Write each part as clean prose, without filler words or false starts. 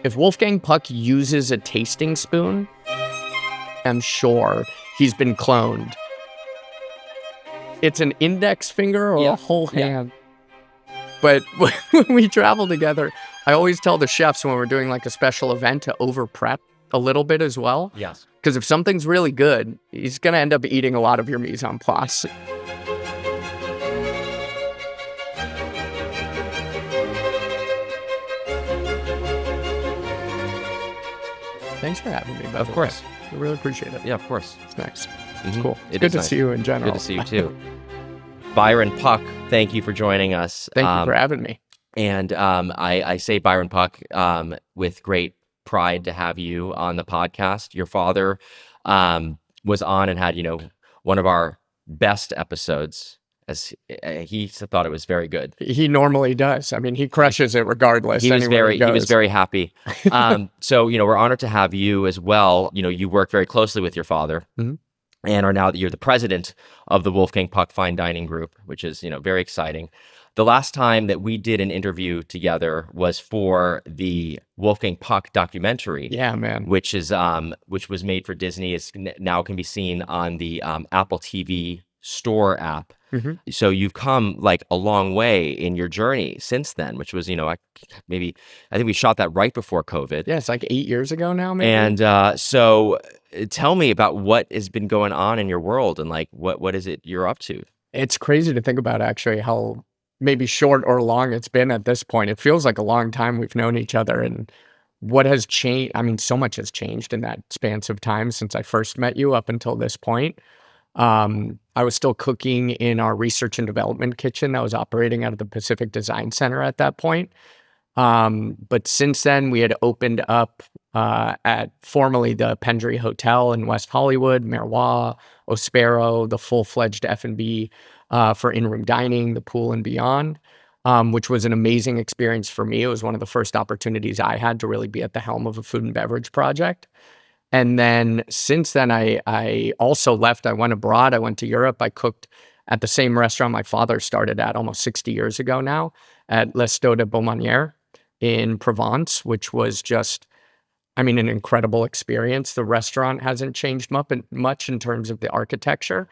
If Wolfgang Puck uses a tasting spoon, I'm sure he's been cloned. It's an index finger or a whole hand. But when we travel together, I always tell the chefs when we're doing like a special event to over prep a little bit as well. Yes. Because if something's really good, he's going to end up eating a lot of your mise en place. Thanks for having me. Of course. I really appreciate it. Yeah, of course. It's nice. Mm-hmm. It's cool. It's It good is to nice. see you in general. Good to see you too. Byron Puck, thank you for joining us. Thank you for having me. And I say Byron Puck with great pride to have you on the podcast. Your father was on and had, one of our best episodes, as he thought it was very good. He normally does. I mean, he crushes it regardless. He was very happy. So, we're honored to have you as well. You work very closely with your father. Mm-hmm. And are now you're the president of the Wolfgang Puck Fine Dining Group, which is, very exciting. The last time that we did an interview together was for the Wolfgang Puck documentary. Yeah, man. Which was made for Disney. It's now can be seen on the Apple TV store app. Mm-hmm. So you've come like a long way in your journey since then, which was, I think we shot that right before COVID. Yeah, it's like 8 years ago now, maybe. And so tell me about what has been going on in your world and like what is it you're up to? It's crazy to think about actually how maybe short or long it's been at this point. It feels like a long time we've known each other, and what has changed. I mean, so much has changed in that span of time since I first met you up until this point. I was still cooking in our research and development kitchen that was operating out of the Pacific Design Center at that point. But since then, we had opened up at formerly the Pendry Hotel in West Hollywood, Miroir, Ospero, the full-fledged F&B for in-room dining, the pool and beyond, which was an amazing experience for me. It was one of the first opportunities I had to really be at the helm of a food and beverage project. And then since then, I also left. I went abroad. I went to Europe. I cooked at the same restaurant my father started at almost 60 years ago now, at L'Esto de Beaumanière in Provence, which was just, an incredible experience. The restaurant hasn't changed much in terms of the architecture,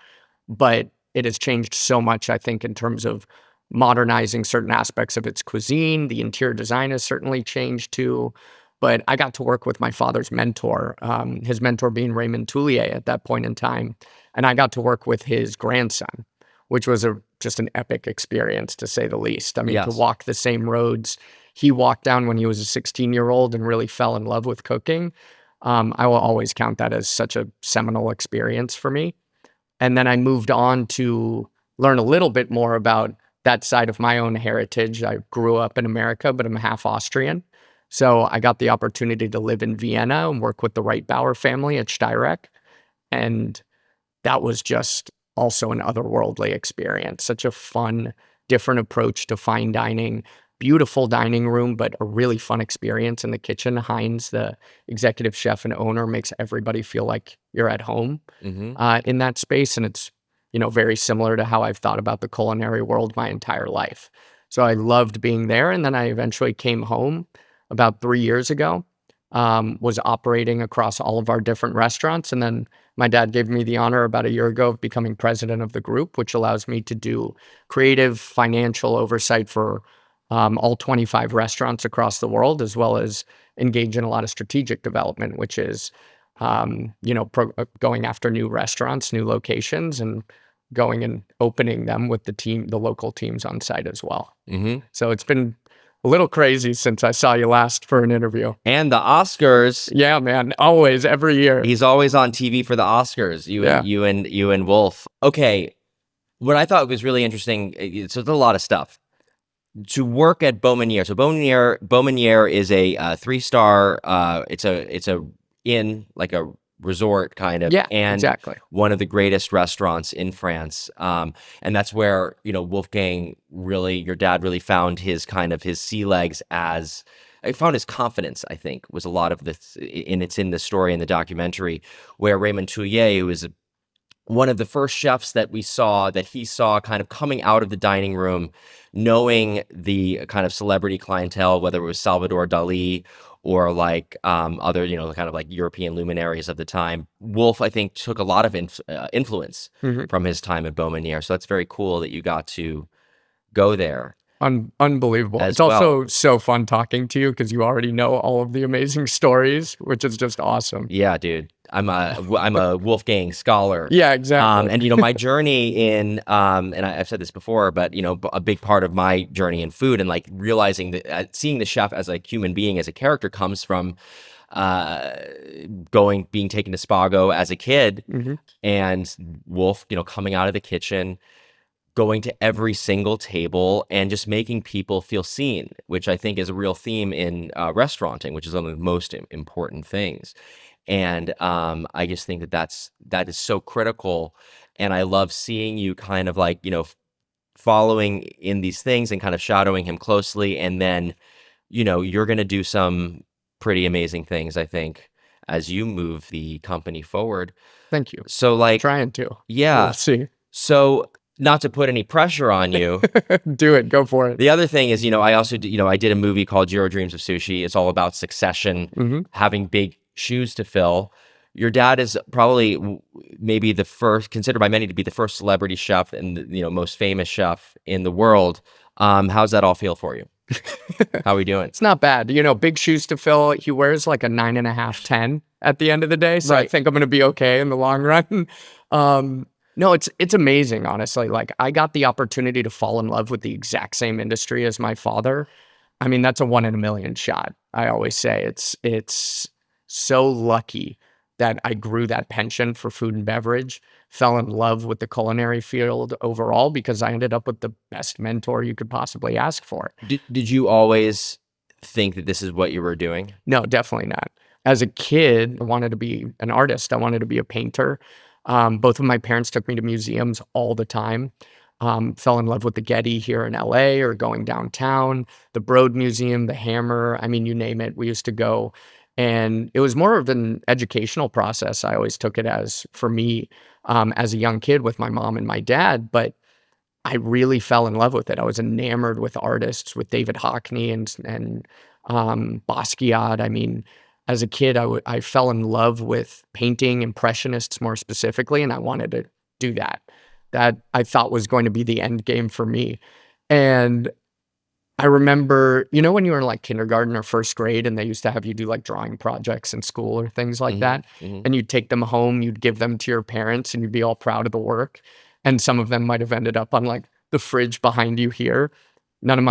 but it has changed so much, I think, in terms of modernizing certain aspects of its cuisine. The interior design has certainly changed too. But I got to work with my father's mentor, his mentor being Raymond Toulier at that point in time. And I got to work with his grandson, which was just an epic experience, to say the least. Yes. To walk the same roads he walked down when he was a 16-year-old and really fell in love with cooking. I will always count that as such a seminal experience for me. And then I moved on to learn a little bit more about that side of my own heritage. I grew up in America, but I'm half Austrian. So I got the opportunity to live in Vienna and work with the Reitbauer family at Steyrek. And that was just also an otherworldly experience. Such a fun, different approach to fine dining. Beautiful dining room, but a really fun experience in the kitchen. Heinz, the executive chef and owner, makes everybody feel like you're at home in that space. And it's, very similar to how I've thought about the culinary world my entire life. So I loved being there. And then I eventually came home about 3 years ago, was operating across all of our different restaurants. And then my dad gave me the honor about a year ago of becoming president of the group, which allows me to do creative financial oversight for all 25 restaurants across the world, as well as engage in a lot of strategic development, which is, going after new restaurants, new locations, and going and opening them with the local teams on site as well. Mm-hmm. So it's been a little crazy since I saw you last for an interview. And the Oscars. Yeah, man. Always, every year. He's always on TV for the Oscars. You and Wolf. Okay. What I thought was really interesting, so there's a lot of stuff. To work at Beaumanière. So Beaumanière is a 3-star, it's a inn, like a resort kind of. Yeah, and exactly. One of the greatest restaurants in France. And that's where, Wolfgang your dad really found his sea legs I found his confidence, I think, was a lot of this, and it's in the story in the documentary, where Raymond Toulier, who is one of the first chefs that he saw kind of coming out of the dining room, knowing the kind of celebrity clientele, whether it was Salvador Dali or like other, kind of like European luminaries of the time. Wolf, I think, took a lot of influence from his time at Beaumaniere. So that's very cool that you got to go there Unbelievable. as It's well. also so fun talking to you because you already know all of the amazing stories, which is just awesome. Yeah, dude. I'm a Wolfgang scholar. Yeah, exactly. And my journey in and I've said this before, but a big part of my journey in food and like realizing that seeing the chef as a human being, as a character, comes from being taken to Spago as a kid, and Wolf, coming out of the kitchen, going to every single table and just making people feel seen, which I think is a real theme in restauranting, which is one of the most important things. And I just think that is so critical. And I love seeing you kind of like, following in these things and kind of shadowing him closely. And then, you're going to do some pretty amazing things, I think, as you move the company forward. Thank you. So like, Trying to. yeah. We'll see. So not to put any pressure on you. Do it. Go for it. The other thing is, I also, I did a movie called Jiro Dreams of Sushi. It's all about succession, having big shoes to fill. Your dad is probably maybe the first, considered by many to be the first celebrity chef and most famous chef in the world. How's that all feel for you? How are we doing? It's not bad. Big shoes to fill. He wears like a 9.5, 10 at the end of the day. So I think I'm going to be okay in the long run. No, it's amazing, honestly. Like, I got the opportunity to fall in love with the exact same industry as my father. I mean, that's a 1 in a million shot. I always say it's so lucky that I grew that penchant for food and beverage, fell in love with the culinary field overall because I ended up with the best mentor you could possibly ask for. Did you always think that this is what you were doing? No, definitely not. As a kid, I wanted to be an artist. I wanted to be a painter. Both of my parents took me to museums all the time. Fell in love with the Getty here in LA or going downtown, the Broad Museum, the Hammer. I mean, you name it, we used to go. And it was more of an educational process. I always took it as, for me, as a young kid with my mom and my dad. But I really fell in love with it. I was enamored with artists, with David Hockney and Basquiat. I mean, as a kid, I fell in love with painting, impressionists more specifically, and I wanted to do that. That I thought was going to be the end game for me. And I remember, when you were in like kindergarten or first grade and they used to have you do like drawing projects in school or things like that, and you'd take them home, you'd give them to your parents and you'd be all proud of the work. And some of them might have ended up on like the fridge behind you here. None of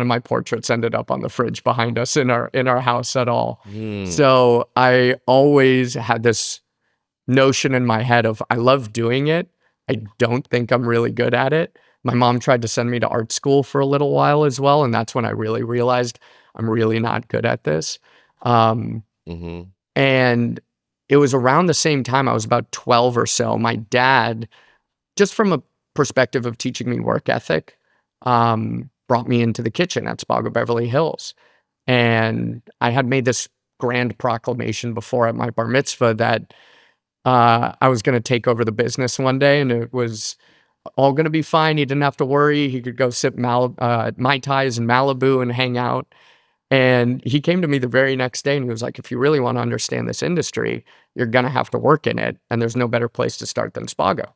my portraits ended up on the fridge behind us in our house at all. So I always had this notion in my head of, I love doing it. I don't think I'm really good at it. My mom tried to send me to art school for a little while as well, and that's when I really realized I'm really not good at this. And it was around the same time, I was about 12 or so. My dad, just from a perspective of teaching me work ethic, brought me into the kitchen at Spago Beverly Hills. And I had made this grand proclamation before at my bar mitzvah that I was going to take over the business one day, and it was all going to be fine. He didn't have to worry. He could go sip Mai Tais in Malibu and hang out. And he came to me the very next day and he was like, if you really want to understand this industry, you're going to have to work in it. And there's no better place to start than Spago.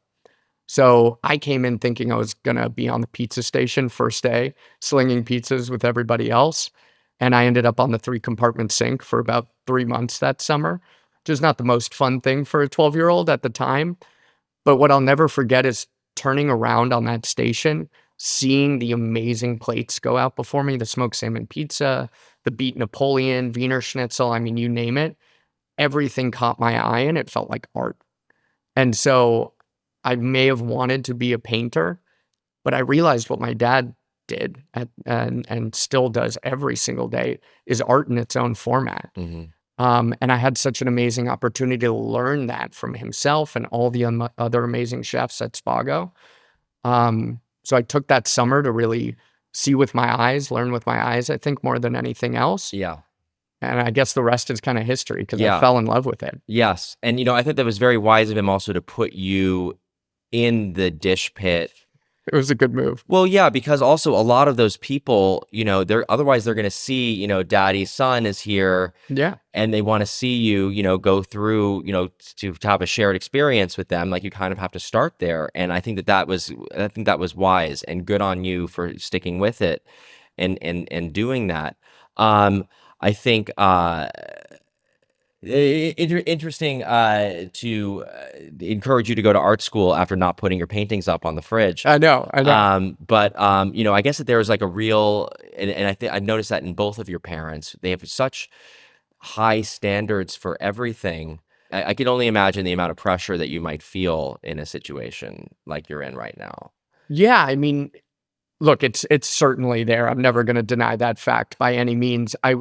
So I came in thinking I was going to be on the pizza station first day, slinging pizzas with everybody else. And I ended up on the 3-compartment sink for about 3 months that summer, which is not the most fun thing for a 12-year-old at the time. But what I'll never forget is turning around on that station, seeing the amazing plates go out before me, the smoked salmon pizza, the beet Napoleon, Wiener Schnitzel, I mean, you name it. Everything caught my eye and it felt like art. And so I may have wanted to be a painter, but I realized what my dad did and still does every single day is art in its own format. And I had such an amazing opportunity to learn that from himself and all the other amazing chefs at Spago. So I took that summer to really see with my eyes, learn with my eyes, I think, more than anything else. Yeah. And I guess the rest is kind of history because I fell in love with it. Yes. And, I think that was very wise of him also to put you in the dish pit. It was a good move. Well, yeah, because also a lot of those people, they're going to see, daddy's son is here Yeah. and they want to see you, go through, to have a shared experience with them. Like you kind of have to start there. And I think that was wise and good on you for sticking with it and doing that. I think, interesting to encourage you to go to art school after not putting your paintings up on the fridge. I know. But I guess that there was like a real, and I think I noticed that in both of your parents, they have such high standards for everything. I can only imagine the amount of pressure that you might feel in a situation like you're in right now. Yeah, I mean, look, it's certainly there. I'm never going to deny that fact by any means. I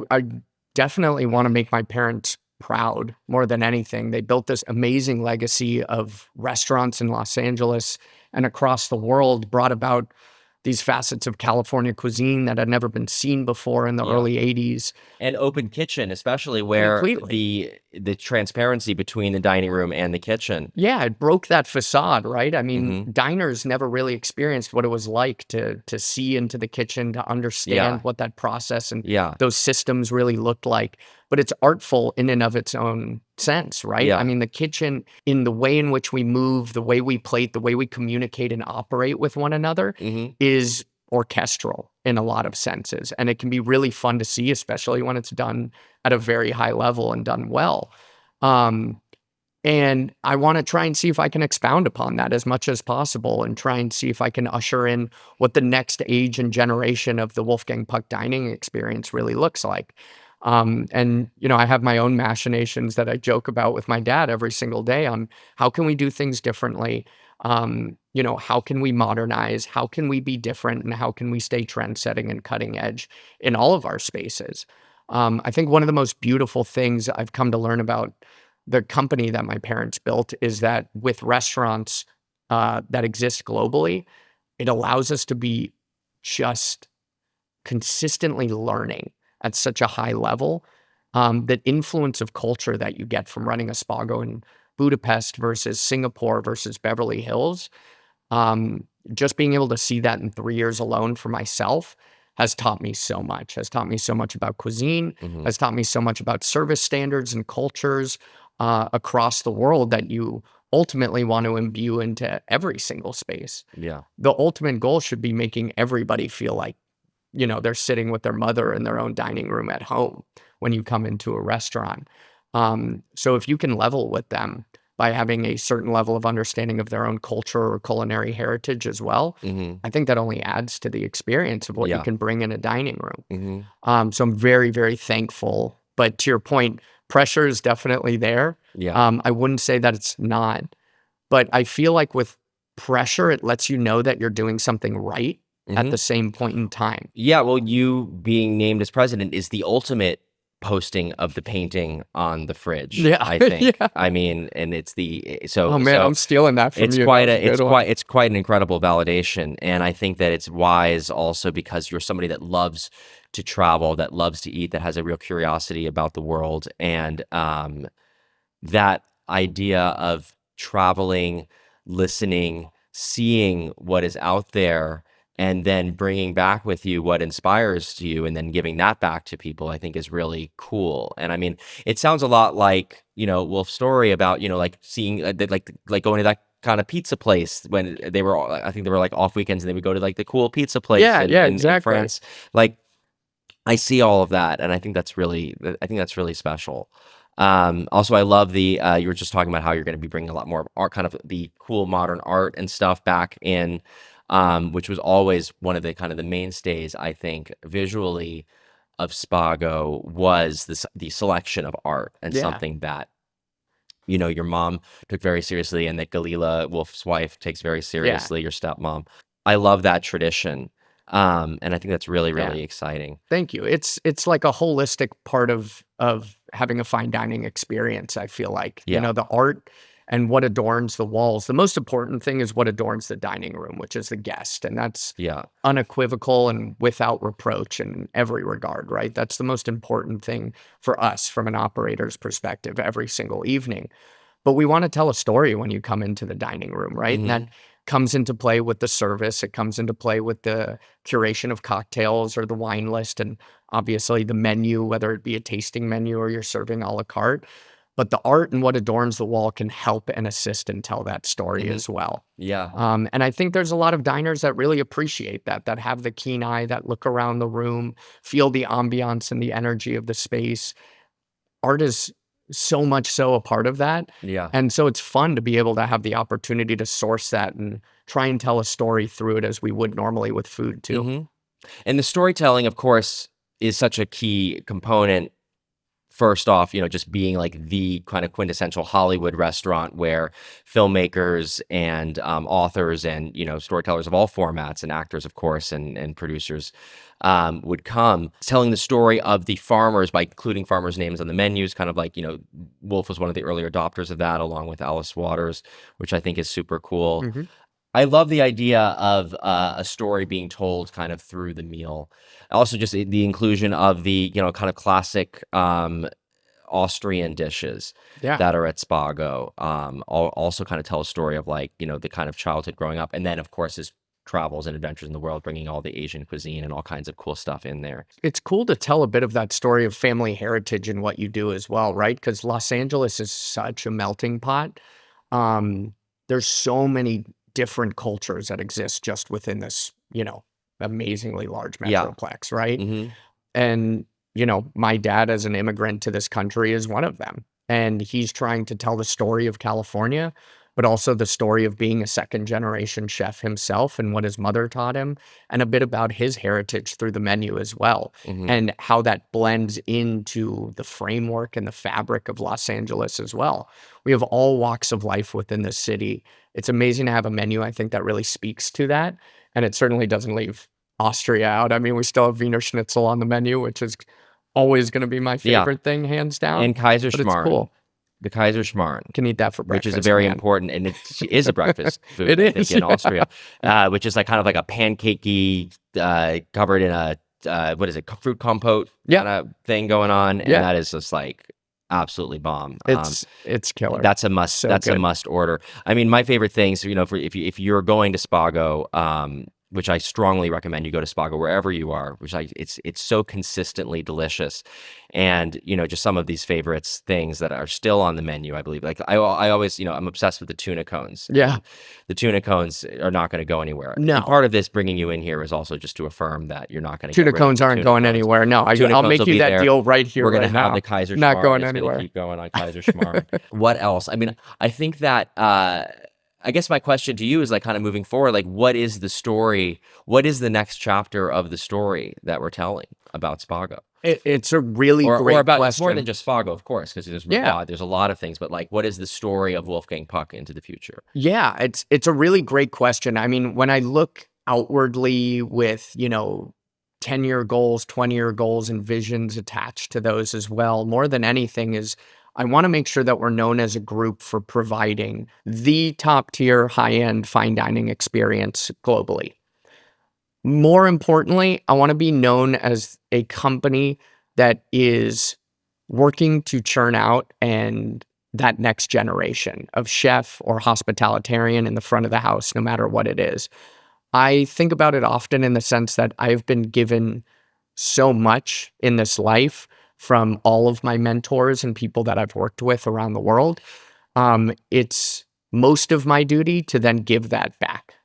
definitely want to make my parents proud more than anything. They built this amazing legacy of restaurants in Los Angeles and across the world, brought about these facets of California cuisine that had never been seen before in the Yeah. early 80s. And open kitchen, especially where the transparency between the dining room and the kitchen. Yeah, it broke that facade, right? I mean, Mhm. diners never really experienced what it was like to see into the kitchen, to understand Yeah. what that process and Yeah. those systems really looked like. But it's artful in and of its own sense, right? Yeah. I mean, the kitchen, in the way in which we move, the way we plate, the way we communicate and operate with one another, Mhm. is orchestral in a lot of senses. And it can be really fun to see, especially when it's done at a very high level and done well. And I want to try and see if I can expound upon that as much as possible and try and see if I can usher in what the next age and generation of the Wolfgang Puck dining experience really looks like. And, I have my own machinations that I joke about with my dad every single day on how can we do things differently? How can we modernize? How can we be different? And how can we stay trend setting and cutting edge in all of our spaces? I think one of the most beautiful things I've come to learn about the company that my parents built is that with restaurants that exist globally, it allows us to be just consistently learning at such a high level. That influence of culture that you get from running a Spago in Budapest versus Singapore versus Beverly Hills, just being able to see that in 3 years alone for myself has taught me so much, has taught me so much about cuisine, Mhm. has taught me so much about service standards and cultures across the world that you ultimately want to imbue into every single space. Yeah. The ultimate goal should be making everybody feel like, they're sitting with their mother in their own dining room at home when you come into a restaurant. So if you can level with them by having a certain level of understanding of their own culture or culinary heritage as well, Mhm. I think that only adds to the experience of what you Yeah. can bring in a dining room. Mhm. So I'm very, very thankful. But to your point, pressure is definitely there. Yeah. I wouldn't say that it's not, but I feel like with pressure, it lets you know that you're doing something right at Mhm. the same point in time. Yeah, well, you being named as president is the ultimate posting of the painting on the fridge, Yeah, I think. yeah. I mean, and it's so Oh man, I'm stealing that from it's you. That quite was a good one. it's quite an incredible validation, and I think that it's wise also because you're somebody that loves to travel, that loves to eat, that has a real curiosity about the world, and that idea of traveling, listening, seeing what is out there, and then bringing back with you what inspires you, and then giving that back to people, I think is really cool. And I mean, it sounds a lot like Wolf's story about like seeing like going to that kind of pizza place when they were I think they were like off weekends and they would go to like the cool pizza place Yeah, yeah, in exactly. France. Like I see all of that, and I think that's really special. Also, I love the you were just talking about how you're going to be bringing a lot more art, kind of the cool modern art and stuff back in, which was always one of the kind of the mainstays, I think, visually of Spago was the selection of art and Yeah. something that your mom took very seriously and that Galila, Wolf's wife, takes very Yeah. seriously, your stepmom. I love that tradition. And I think that's really, Yeah. really exciting. Thank you. It's like a holistic part of having a fine dining experience, I feel like. Yeah. The art and what adorns the walls. The most important thing is what adorns the dining room, which is the guest. And that's Yeah. unequivocal and without reproach in every regard, right? That's the most important thing for us from an operator's perspective every single evening. but we want to tell a story when you come into the dining room, right? And that comes into play with the service. It comes into play with the curation of cocktails or the wine list, and obviously the menu, whether it be a tasting menu or you're serving a la carte. But the art and what adorns the wall can help and assist and tell that story as well. Yeah. And I think there's a lot of diners that really appreciate that have the keen eye, that look around the room, feel the ambiance and the energy of the space. Art is so much so a part of that. Yeah. And so it's fun to be able to have the opportunity to source that and try and tell a story through it as we would normally with food too. And the storytelling, of course, is such a key component. First off, just being like the kind of quintessential Hollywood restaurant where filmmakers and authors and, storytellers of all formats and actors, of course, and producers would come, telling the story of the farmers by including farmers' names on the menus, kind of like, Wolf was one of the early adopters of that, along with Alice Waters, which I think is super cool. I love the idea of a story being told kind of through the meal. Also, just the inclusion of the, kind of classic Austrian dishes that are at Spago. Also kind of tell a story of like, the kind of childhood growing up. And then, of course, his travels and adventures in the world, bringing all the Asian cuisine and all kinds of cool stuff in there. It's cool to tell a bit of that story of family heritage in what you do as well, right? Because Los Angeles is such a melting pot. There's so many different cultures that exist just within this, amazingly large metroplex, right? And, my dad as an immigrant to this country is one of them. And he's trying to tell the story of California, but also the story of being a second generation chef himself and what his mother taught him, and a bit about his heritage through the menu as well, and how that blends into the framework and the fabric of Los Angeles as well. We have all walks of life within this city. It's amazing to have a menu, I think, that really speaks to that. And it certainly doesn't leave Austria out. I mean, we still have Wiener Schnitzel on the menu, which is always going to be my favorite thing, hands down. And Kaiser but it's Schmarrn. cool. The Kaiser Schmarrn. Can eat that for breakfast. Which is a very important, and it is a breakfast food, It I is, think, in Austria, which is like kind of like a pancakey, covered in a, fruit compote kind of thing going on. And that is just like absolutely bomb. It's killer. That's a must. That's good. A must order. I mean, my favorite things, if you're going to Spago, which I strongly recommend you go to Spago wherever you are, it's so consistently delicious. And, just some of these favorites things that are still on the menu, I believe. Like I always, I'm obsessed with the tuna cones. Yeah. The tuna cones are not going to go anywhere. No. And part of this bringing you in here is also just to affirm that you're not going to Tuna cones aren't going anywhere. No, I'll make you that deal right here. We're going right to have now. the Kaiser Schmarrn. Not going it's anywhere. Keep going on Kaiser Schmarrn. What else? I mean, I think that I guess my question to you is like kind of moving forward, like what is the story? What is the next chapter of the story that we're telling about Spago? It's a really great question. It's more than just Spago, of course, because there's a lot of things, but like what is the story of Wolfgang Puck into the future? Yeah, it's a really great question. I mean, when I look outwardly with, 10-year goals, 20-year goals and visions attached to those as well, more than anything is I want to make sure that we're known as a group for providing the top tier, high-end fine dining experience globally. More importantly, I want to be known as a company that is working to churn out and that next generation of chef or hospitalitarian in the front of the house, no matter what it is. I think about it often in the sense that I've been given so much in this life from all of my mentors and people that I've worked with around the world. It's most of my duty to then give that back.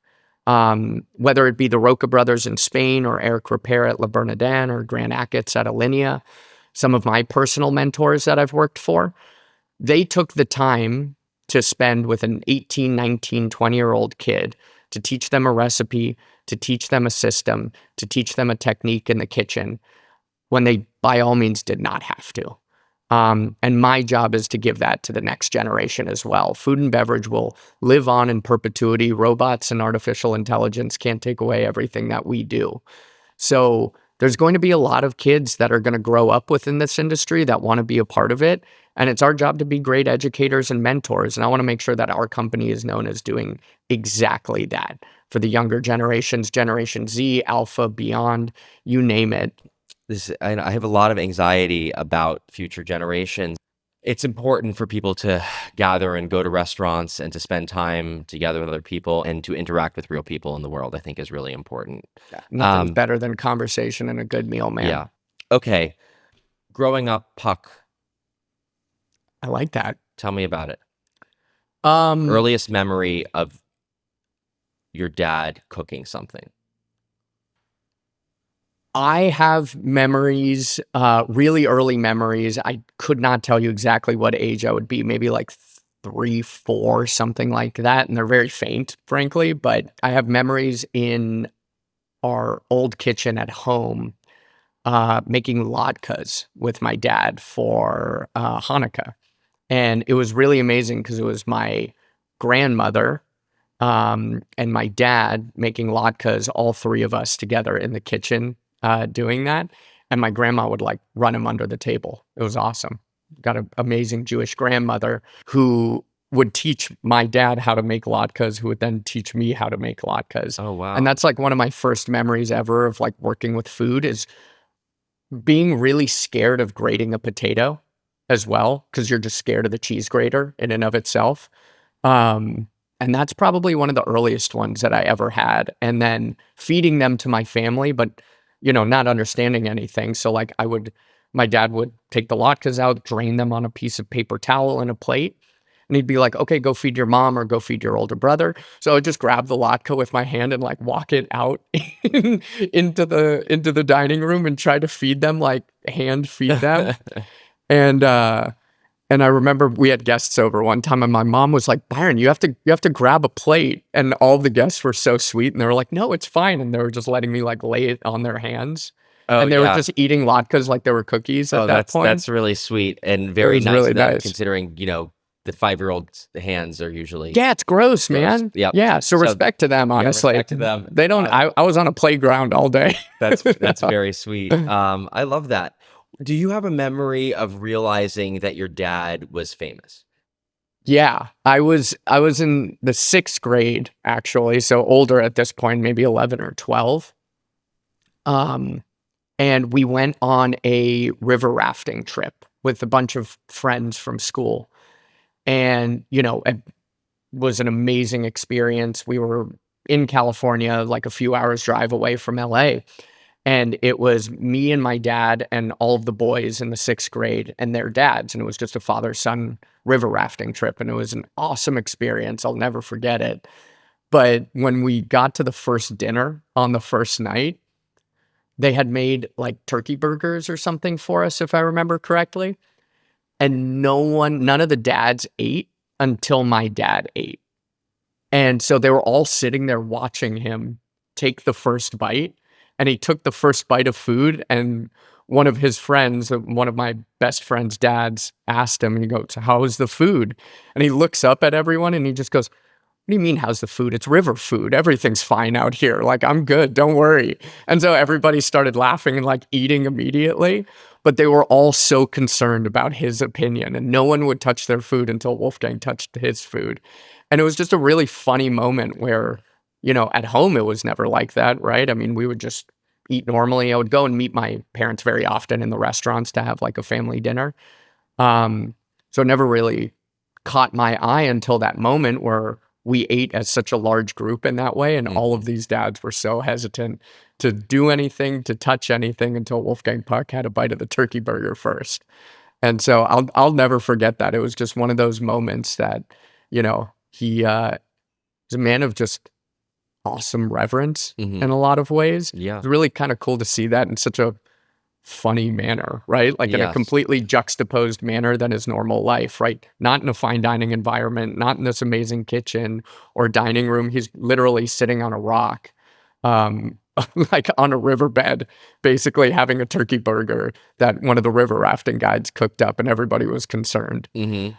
Whether it be the Roca brothers in Spain or Eric Ripert at La Bernardin or Grant Achatz at Alinea, some of my personal mentors that I've worked for, they took the time to spend with an 18, 19, 20-year-old kid to teach them a recipe, to teach them a system, to teach them a technique in the kitchen, when they by all means did not have to. And my job is to give that to the next generation as well. Food and beverage will live on in perpetuity. Robots and artificial intelligence can't take away everything that we do. So there's going to be a lot of kids that are going to grow up within this industry that want to be a part of it. And it's our job to be great educators and mentors. And I want to make sure that our company is known as doing exactly that for the younger generations, Generation Z, Alpha, beyond, you name it. I have a lot of anxiety about future generations. it's important for people to gather and go to restaurants and to spend time together with other people and to interact with real people in the world, I think is really important. Yeah, nothing's better than conversation and a good meal, man. Yeah. Okay. Growing up, Puck, I like that. tell me about it. Um, Earliest memory of your dad cooking something. I have memories, really early memories. I could not tell you exactly what age I would be, maybe like 3, 4, something like that. And they're very faint, frankly, but I have memories in our old kitchen at home, making latkes with my dad for Hanukkah. And it was really amazing because it was my grandmother and my dad making latkes, all three of us together in the kitchen doing that. And my grandma would like run him under the table. It was awesome. Got an amazing Jewish grandmother who would teach my dad how to make latkes, who would then teach me how to make latkes. Oh, wow. And that's like one of my first memories ever of like working with food is being really scared of grating a potato as well, because you're just scared of the cheese grater in and of itself. And that's probably one of the earliest ones that I ever had. And then feeding them to my family, but, you know, not understanding anything. So like my dad would take the latkes out, drain them on a piece of paper towel and a plate. And he'd be like, okay, go feed your mom or go feed your older brother. So I'd just grab the latke with my hand and like walk it out into the dining room and try to feed them, like hand feed them. And I remember we had guests over one time and my mom was like, Byron, you have to grab a plate. And all the guests were so sweet and they were like, no, it's fine. And they were just letting me like lay it on their hands. Oh, and they were just eating latkes like they were cookies at that point. That's really sweet and very nice really of them, nice. Considering, you know, the 5-year-old's hands are usually it's gross, man. Yep. Yeah, so respect to them, honestly. Respect to them. They don't I was on a playground all day. That's very sweet. I love that. Do you have a memory of realizing that your dad was famous? Yeah, I was in the 6th grade actually, so older at this point, maybe 11 or 12. And we went on a river rafting trip with a bunch of friends from school. And, you know, it was an amazing experience. We were in California, like a few hours drive away from LA. And it was me and my dad and all of the boys in the 6th grade and their dads. And it was just a father-son river rafting trip. And it was an awesome experience. I'll never forget it. But when we got to the first dinner on the first night, they had made like turkey burgers or something for us, if I remember correctly. And none of the dads ate until my dad ate. And so they were all sitting there watching him take the first bite. And he took the first bite of food, and one of his friends, one of my best friend's dads, asked him, and he goes, how was the food? And he looks up at everyone and he just goes, what do you mean, how's the food? It's river food. Everything's fine out here. Like, I'm good. Don't worry. And so everybody started laughing and like eating immediately. But they were all so concerned about his opinion, and no one would touch their food until Wolfgang touched his food. And it was just a really funny moment where, you know, at home, it was never like that, right? I mean, we would just eat normally. I would go and meet my parents very often in the restaurants to have like a family dinner. So it never really caught my eye until that moment where we ate as such a large group in that way. And all of these dads were so hesitant to do anything, to touch anything until Wolfgang Puck had a bite of the turkey burger first. And so I'll never forget that. It was just one of those moments that, you know, he was a man of just awesome reverence in a lot of ways. Yeah. It's really kind of cool to see that in such a funny manner, right? Like in a completely juxtaposed manner than his normal life, right? Not in a fine dining environment, not in this amazing kitchen or dining room. He's literally sitting on a rock, like on a riverbed, basically having a turkey burger that one of the river rafting guides cooked up, and everybody was concerned.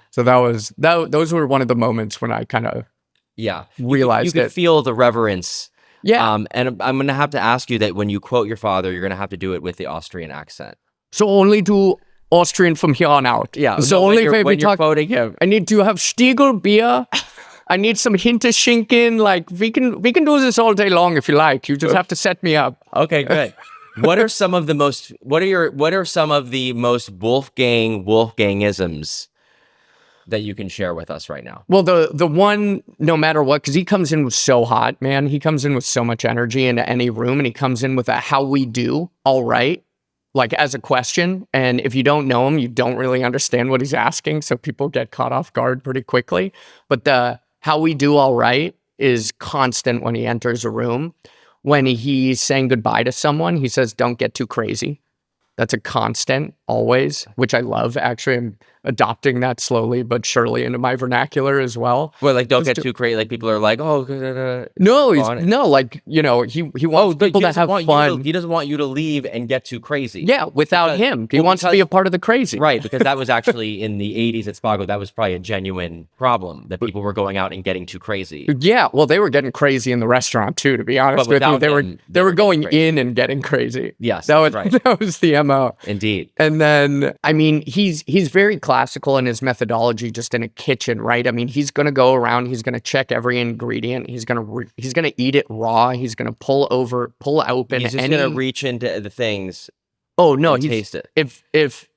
So those were one of the moments when I kind of realized you could feel the reverence. Yeah. And I'm going to have to ask you that when you quote your father, you're going to have to do it with the Austrian accent. So only do Austrian from here on out. Yeah. So only when you're quoting him. I need to have Stiegel beer. I need some Hinterschinken. Like we can do this all day long if you like. You just have to set me up. Okay, good. What are some of the most Wolfgangisms that you can share with us right now? Well, the one, no matter what, because he comes in with so hot, man. He comes in with so much energy into any room, and he comes in with a "how we do, all right," like as a question. And if you don't know him, you don't really understand what he's asking, so people get caught off guard pretty quickly. But the "how we do, all right" is constant when he enters a room. When he's saying goodbye to someone, he says, "Don't get too crazy." That's a constant, always, which I love. Actually, I'm adopting that slowly but surely into my vernacular as well. Well, like, don't get too crazy. Like, people are like, oh, No, like, he oh, wants people to have fun. He doesn't want you to leave and get too crazy. Yeah, without him. He wants to be a part of the crazy. Right, because that was actually in the 80s at Spago, that was probably a genuine problem, that people were going out and getting too crazy. Yeah, well, they were getting crazy in the restaurant too, to be honest with you. They were going in and getting crazy. Yes, that was the MO. Indeed. And then, I mean, he's very classical in his methodology, just in a kitchen, right? I mean, he's going to go around, he's going to check every ingredient, he's going to eat it raw, he's going to pull open. He's just going to reach into the things. Oh no, he's taste it. If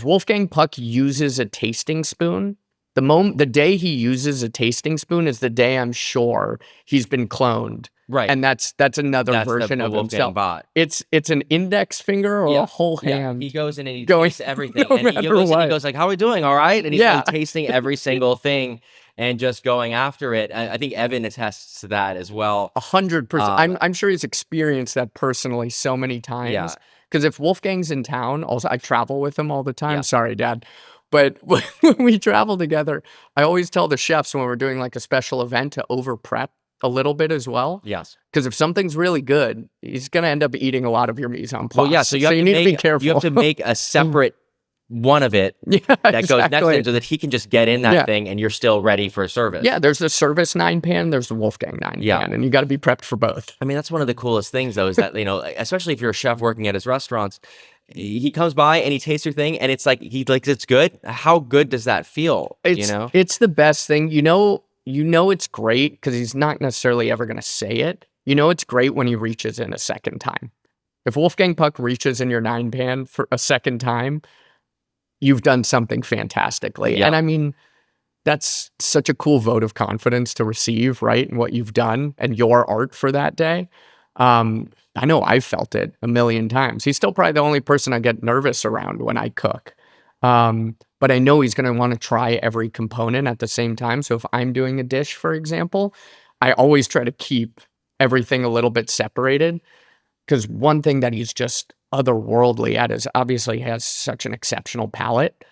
Wolfgang Puck uses a tasting spoon, the day he uses a tasting spoon is the day I'm sure he's been cloned. Right. And that's another version of himself. Bot. It's an index finger or a whole hand. He goes in and he tastes everything. No and he goes like, how are we doing? All right. And he's really tasting every single thing and just going after it. I think Evan attests to that as well. 100%. I'm sure he's experienced that personally so many times. Yeah. Because if Wolfgang's in town, also I travel with him all the time. Yeah. Sorry, Dad. But when we travel together, I always tell the chefs when we're doing like a special event to over prep a little bit as well. Yes. Because if something's really good, he's going to end up eating a lot of your mise en place. Well, yeah. So you need to be careful. You have to make a separate one of it that goes next to it so that he can just get in that thing and you're still ready for service. Yeah, there's the service 9-pan, there's the Wolfgang 9-pan, and you got to be prepped for both. I mean, that's one of the coolest things, though, is that, especially if you're a chef working at his restaurants, he comes by and he tastes your thing and it's like, it's good. How good does that feel? It's the best thing. You know it's great because he's not necessarily ever going to say it. It's great when he reaches in a second time. If Wolfgang Puck reaches in your 9-pan for a second time, you've done something fantastically. Yeah. And I mean, that's such a cool vote of confidence to receive, right? And what you've done and your art for that day. I know I've felt it a million times. He's still probably the only person I get nervous around when I cook. But I know he's going to want to try every component at the same time. So if I'm doing a dish, for example, I always try to keep everything a little bit separated. Because one thing that he's just otherworldly at is obviously he has such an exceptional palate,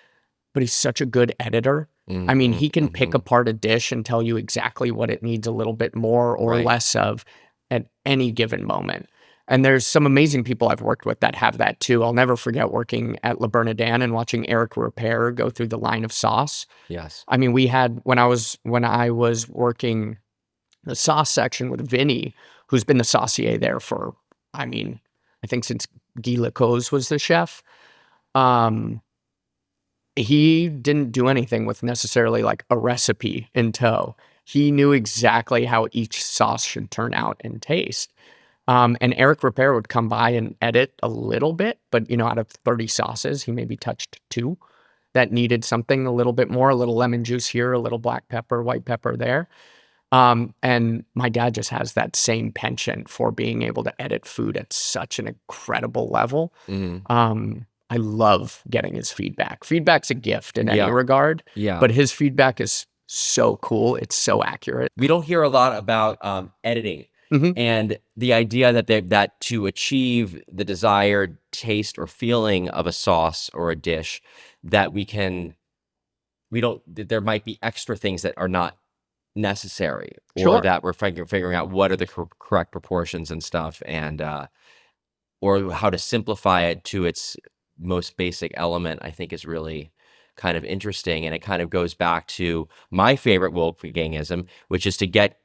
but he's such a good editor. I mean, he can pick apart a dish and tell you exactly what it needs a little bit more or less of at any given moment. And there's some amazing people I've worked with that have that too. I'll never forget working at Le Bernardin and watching Eric Repair go through the line of sauce. Yes. I mean, we had, when I was working the sauce section with Vinny, who's been the saucier there for, I think since Guy Lecoz was the chef. He didn't do anything with necessarily like a recipe in tow. He knew exactly how each sauce should turn out and taste. And Eric Repair would come by and edit a little bit, but out of 30 sauces, he maybe touched 2 that needed something a little bit more, a little lemon juice here, a little black pepper, white pepper there. And my dad just has that same penchant for being able to edit food at such an incredible level. I love getting his feedback. Feedback's a gift in any regard, but his feedback is so cool. It's so accurate. We don't hear a lot about editing. And the idea that to achieve the desired taste or feeling of a sauce or a dish, that there might be extra things that are not necessary, or that we're figuring out what are the correct proportions and stuff, and or how to simplify it to its most basic element, I think is really kind of interesting. And it kind of goes back to my favorite Wolfgangism, which is to get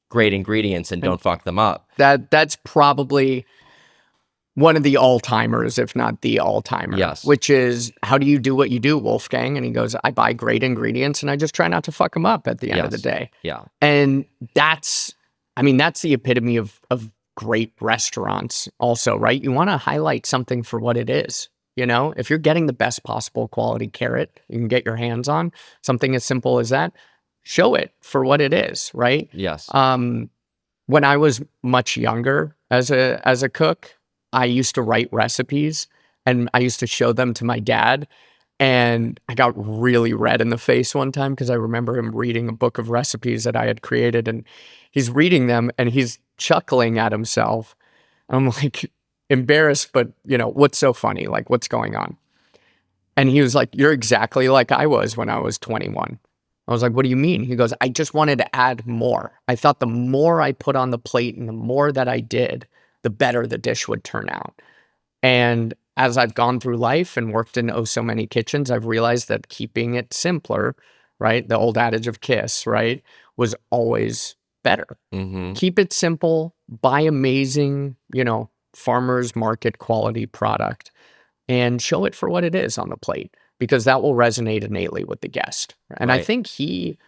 great ingredients and don't fuck them up. That's probably one of the all-timers, if not the all-timer. Yes. Which is, how do you do what you do, Wolfgang? And he goes, I buy great ingredients and I just try not to fuck them up at the end of the day. Yeah. And that's the epitome of great restaurants also, right? You want to highlight something for what it is. You know, if you're getting the best possible quality carrot you can get your hands on, something as simple as that, show it for what it is, right? Yes. When I was much younger as a cook, I used to write recipes and I used to show them to my dad. And I got really red in the face one time because I remember him reading a book of recipes that I had created, and he's reading them and he's chuckling at himself. I'm like embarrassed, but you know, what's so funny? Like, what's going on? And he was like, "You're exactly like I was when I was 21." I was like, "What do you mean?" He goes, "I just wanted to add more. I thought the more I put on the plate and the more that I did, the better the dish would turn out." And as I've gone through life and worked in oh so many kitchens, I've realized that keeping it simpler, right? The old adage of KISS, right? Was always better. Mm-hmm. Keep it simple, buy amazing, you know, farmers market quality product and show it for what it is on the plate because that will resonate innately with the guest. And I Right. think he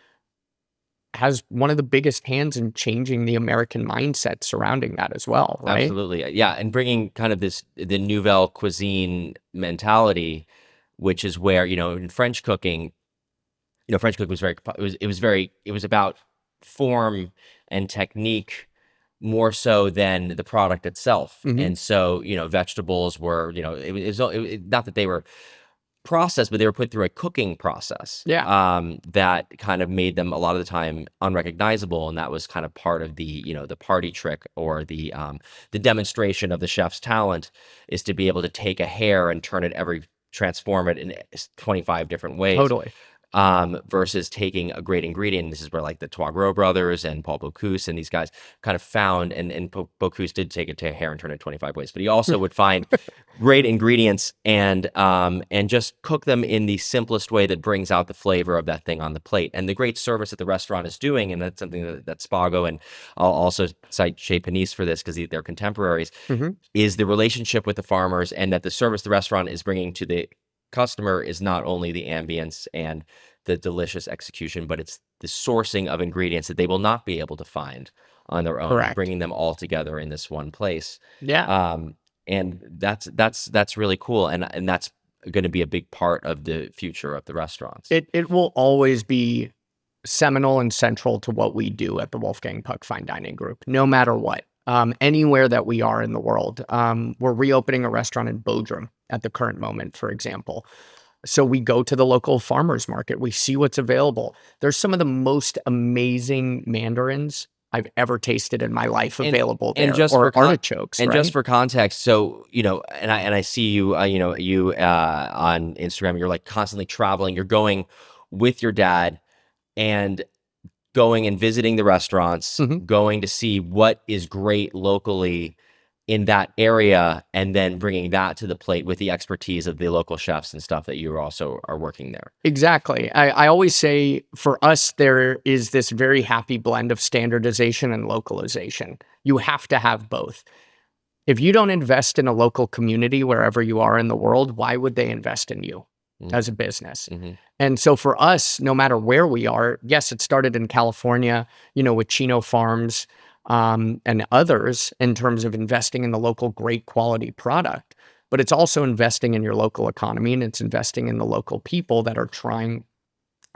has one of the biggest hands in changing the American mindset surrounding that as well, right? Absolutely. Yeah. And bringing kind of the nouvelle cuisine mentality, which is where, in French cooking, French cooking was it was about form and technique more so than the product itself. Mhm. And so, vegetables were, not that they were process, but they were put through a cooking process Yeah. that kind of made them a lot of the time unrecognizable, and that was kind of part of the party trick or the demonstration of the chef's talent is to be able to take a hair and transform it in 25 different ways. Totally. Versus taking a great ingredient. This is where like the Trois Gros brothers and Paul Bocuse and these guys kind of found, and Bocuse did take it to hair and turn it 25 ways, but he also would find great ingredients and just cook them in the simplest way that brings out the flavor of that thing on the plate. And the great service that the restaurant is doing, and that's something that Spago, and I'll also cite Chez Panisse for this because they're contemporaries, Mhm. is the relationship with the farmers, and that the service the restaurant is bringing to the customer is not only the ambience and the delicious execution, but it's the sourcing of ingredients that they will not be able to find on their own, Correct. bringing them all together in this one place. Yeah. And that's really cool, and that's going to be a big part of the future of the restaurants. It will always be seminal and central to what we do at the Wolfgang Puck Fine Dining Group, no matter what. Anywhere that we are in the world. We're reopening a restaurant in Bodrum at the current moment, for example. So we go to the local farmers market. We see what's available. There's some of the most amazing mandarins I've ever tasted in my life available there, or artichokes, and right? just for context, so and I see you, you on Instagram. You're like constantly traveling. You're going with your dad and going and visiting the restaurants, Mhm. going to see what is great locally in that area, and then bringing that to the plate with the expertise of the local chefs and stuff that you also are working there. Exactly. I always say for us, there is this very happy blend of standardization and localization. You have to have both. If you don't invest in a local community wherever you are in the world, why would they invest in you as a business? Mm-hmm. And so for us, no matter where we are, yes, it started in California, with Chino Farms and others in terms of investing in the local great quality product. But it's also investing in your local economy, and it's investing in the local people that are trying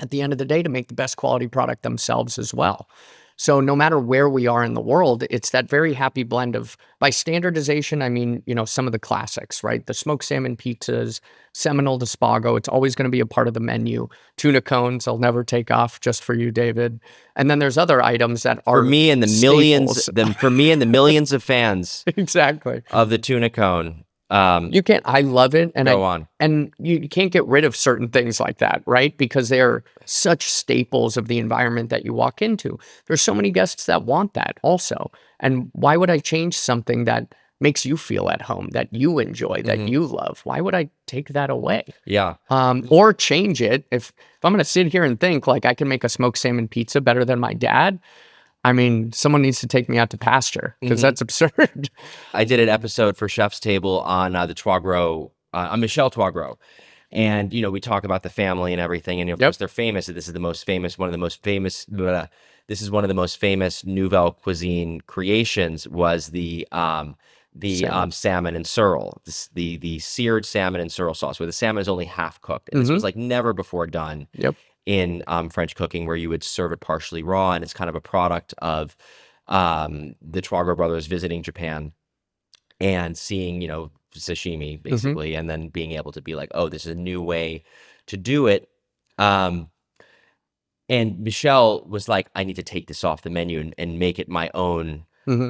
at the end of the day to make the best quality product themselves as well. So no matter where we are in the world, it's that very happy blend of, by standardization, I mean, some of the classics, right? The smoked salmon pizzas, Seminole to Spago, it's always going to be a part of the menu. Tuna cones, I'll never take off just for you, David. And then there's other items that are for me and the millions, staples. for me and the millions of fans Exactly. of the tuna cone. You can't, I love it. And Go on. And you can't get rid of certain things like that, right? Because they are such staples of the environment that you walk into. There's so many guests that want that also. And why would I change something that makes you feel at home, that you enjoy, that you love? Why would I take that away? Yeah. Or change it. If I'm going to sit here and think like I can make a smoked salmon pizza better than my dad, I mean, someone needs to take me out to pasture because that's absurd. I did an episode for Chef's Table on the Trois Gros, on Michel Trois Gros. And, we talk about the family and everything. And of course, they're famous. This is the most famous, one of the most famous, this is one of the most famous Nouvelle Cuisine creations was the the salmon and sorrel, the seared salmon and sorrel sauce, where the salmon is only half cooked. And this was like never before done in French cooking, where you would serve it partially raw, and it's kind of a product of the Twago brothers visiting Japan and seeing, sashimi basically, and then being able to be like, oh, this is a new way to do it. And Michel was like, I need to take this off the menu and make it my own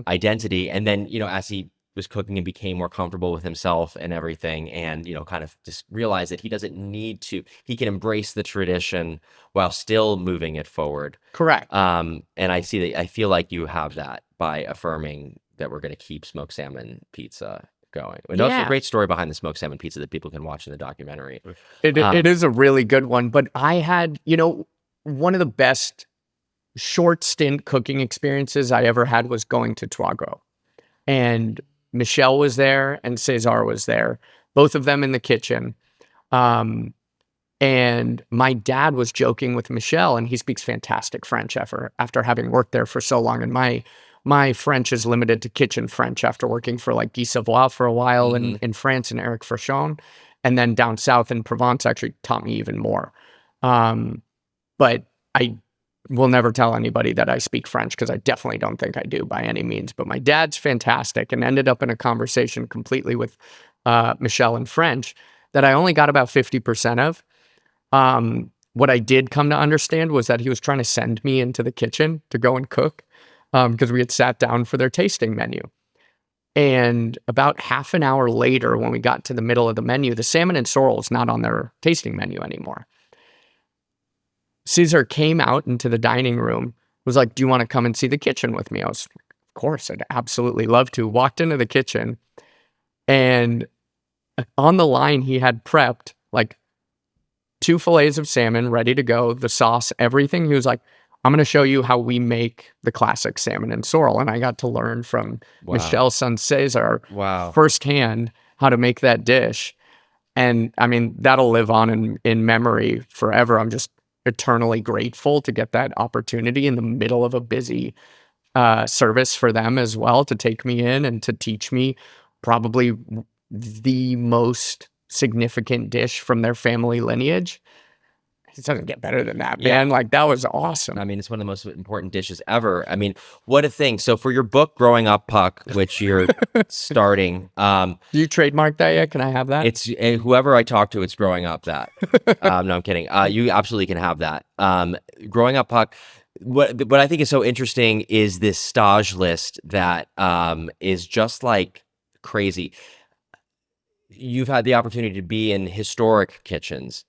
identity. And then, as he was cooking and became more comfortable with himself and everything, and, kind of just realized that he doesn't need to, he can embrace the tradition while still moving it forward. Correct. And I feel like you have that by affirming that we're going to keep smoked salmon pizza going. And also a great story behind the smoked salmon pizza that people can watch in the documentary. It is a really good one, but I had, one of the best short stint cooking experiences I ever had was going to Twago. And Michel was there and Cesar was there, both of them in the kitchen. And my dad was joking with Michel, and he speaks fantastic French after having worked there for so long. And my French is limited to kitchen French after working for like Guy Savoy for a while in France, and Eric Frachon. And then down south in Provence actually taught me even more. But I will never tell anybody that I speak French, because I definitely don't think I do by any means. But my dad's fantastic, and ended up in a conversation completely with Michel in French that I only got about 50% of. What I did come to understand was that he was trying to send me into the kitchen to go and cook, because we had sat down for their tasting menu. And about half an hour later, when we got to the middle of the menu, the salmon and sorrel is not on their tasting menu anymore. Cesar came out into the dining room, was like, do you want to come and see the kitchen with me? I was, of course, I'd absolutely love to. Walked into the kitchen, and on the line, he had prepped like 2 fillets of salmon ready to go, the sauce, everything. He was like, I'm going to show you how we make the classic salmon and sorrel. And I got to learn from Michel's son Cesar firsthand how to make that dish. And I mean, that'll live on in memory forever. I'm just eternally grateful to get that opportunity in the middle of a busy service for them as well, to take me in and to teach me probably the most significant dish from their family lineage. It doesn't get better than that, man. Like, that was awesome. I mean, it's one of the most important dishes ever. I mean, what a thing. So for your book, Growing Up Puck, which you're starting. Do you trademark that yet? Can I have that? It's whoever I talk to, it's Growing Up that. No, I'm kidding. You absolutely can have that. Growing Up Puck. What I think is so interesting is this stage list that is just like crazy. You've had the opportunity to be in historic kitchens.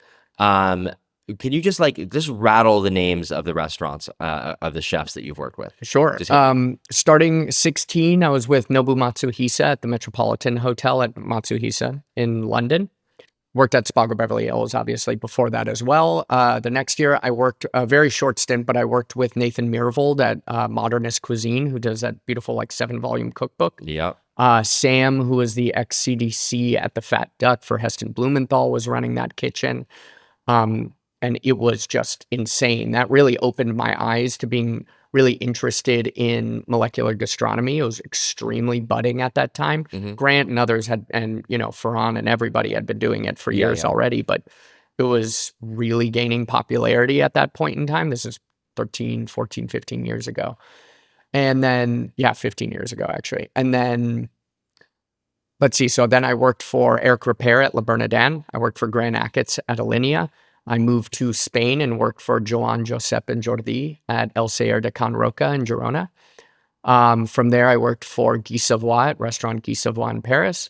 Can you just rattle the names of the restaurants, of the chefs that you've worked with? Sure. Starting 16, I was with Nobu Matsuhisa at the Metropolitan Hotel at Matsuhisa in London. Worked at Spago Beverly Hills, obviously, before that as well. The next year, I worked a very short stint, but I worked with Nathan Myhrvold at Modernist Cuisine, who does that beautiful 7-volume cookbook. Yeah. Sam, who was the ex-CDC at the Fat Duck for Heston Blumenthal, was running that kitchen. And it was just insane. That really opened my eyes to being really interested in molecular gastronomy. It was extremely budding at that time. Grant and others had, and Ferran and everybody had been doing it for years already, but it was really gaining popularity at that point in time. This is 13, 14, 15 years ago. And then, 15 years ago, actually. And then, let's see. So then I worked for Eric Ripert at Le Bernardin. I worked for Grant Achatz at Alinea. I moved to Spain and worked for Joan, Josep, and Jordi at El Celler de Can Roca in Girona. From there, I worked for Guy Savoy at Restaurant Guy Savoy in Paris,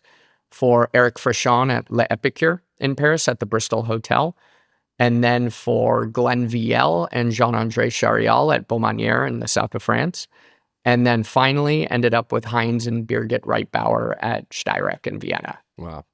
for Eric Frachon at Le Epicure in Paris at the Bristol Hotel, and then for Glenn Viel and Jean-André Charial at Beaumanière in the south of France. And then finally ended up with Heinz and Birgit Reitbauer at Steyrek in Vienna. Wow.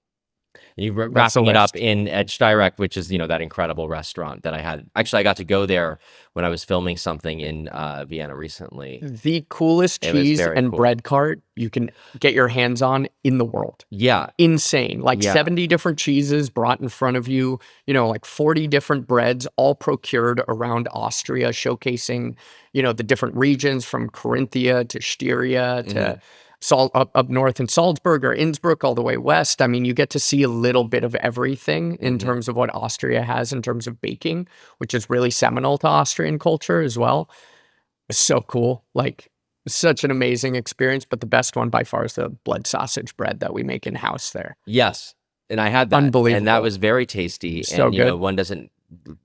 You wrapping it up at Steyrek, which is, that incredible restaurant that I had. Actually, I got to go there when I was filming something in Vienna recently. The coolest cheese and bread cart you can get your hands on in the world. Yeah. Insane. 70 different cheeses brought in front of you, 40 different breads, all procured around Austria, showcasing, the different regions from Carinthia to Styria to up north in Salzburg or Innsbruck, all the way west. I mean, you get to see a little bit of everything in terms of what Austria has in terms of baking, which is really seminal to Austrian culture as well. It's so cool. Like, such an amazing experience. But the best one by far is the blood sausage bread that we make in house there. Yes. And I had that. Unbelievable. And that was very tasty. So and, good. One doesn't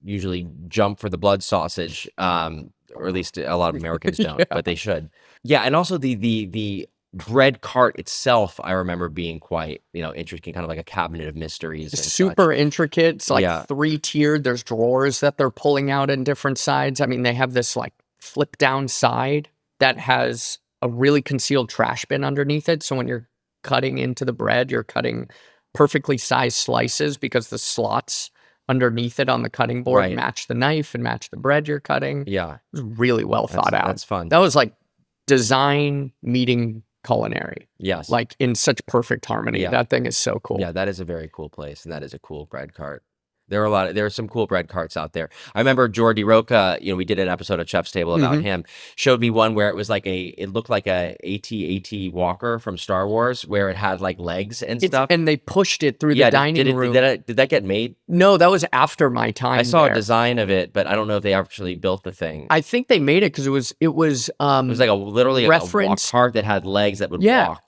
usually jump for the blood sausage, or at least a lot of Americans don't, but they should. Yeah. And also the bread cart itself, I remember being quite, interesting, kind of like a cabinet of mysteries. Super intricate. It's like 3-tiered. There's drawers that they're pulling out in different sides. I mean, they have this like flip down side that has a really concealed trash bin underneath it. So when you're cutting into the bread, you're cutting perfectly sized slices because the slots underneath it on the cutting board match the knife and match the bread you're cutting. Yeah. It was really well thought out. That's fun. That was like design meeting culinary. Yes. Like in such perfect harmony. Yeah. That thing is so cool. Yeah, that is a very cool place, and that is a cool bread cart. There are some cool bread carts out there. I remember Jordi Roca, we did an episode of Chef's Table about him, showed me one where it was like it looked like a AT-AT Walker from Star Wars, where it had like legs and stuff. And they pushed it through the dining room. Did that get made? No, that was after my time. I saw a design of it, but I don't know if they actually built the thing. I think they made it because it was like literally a walk cart that had legs that would walk.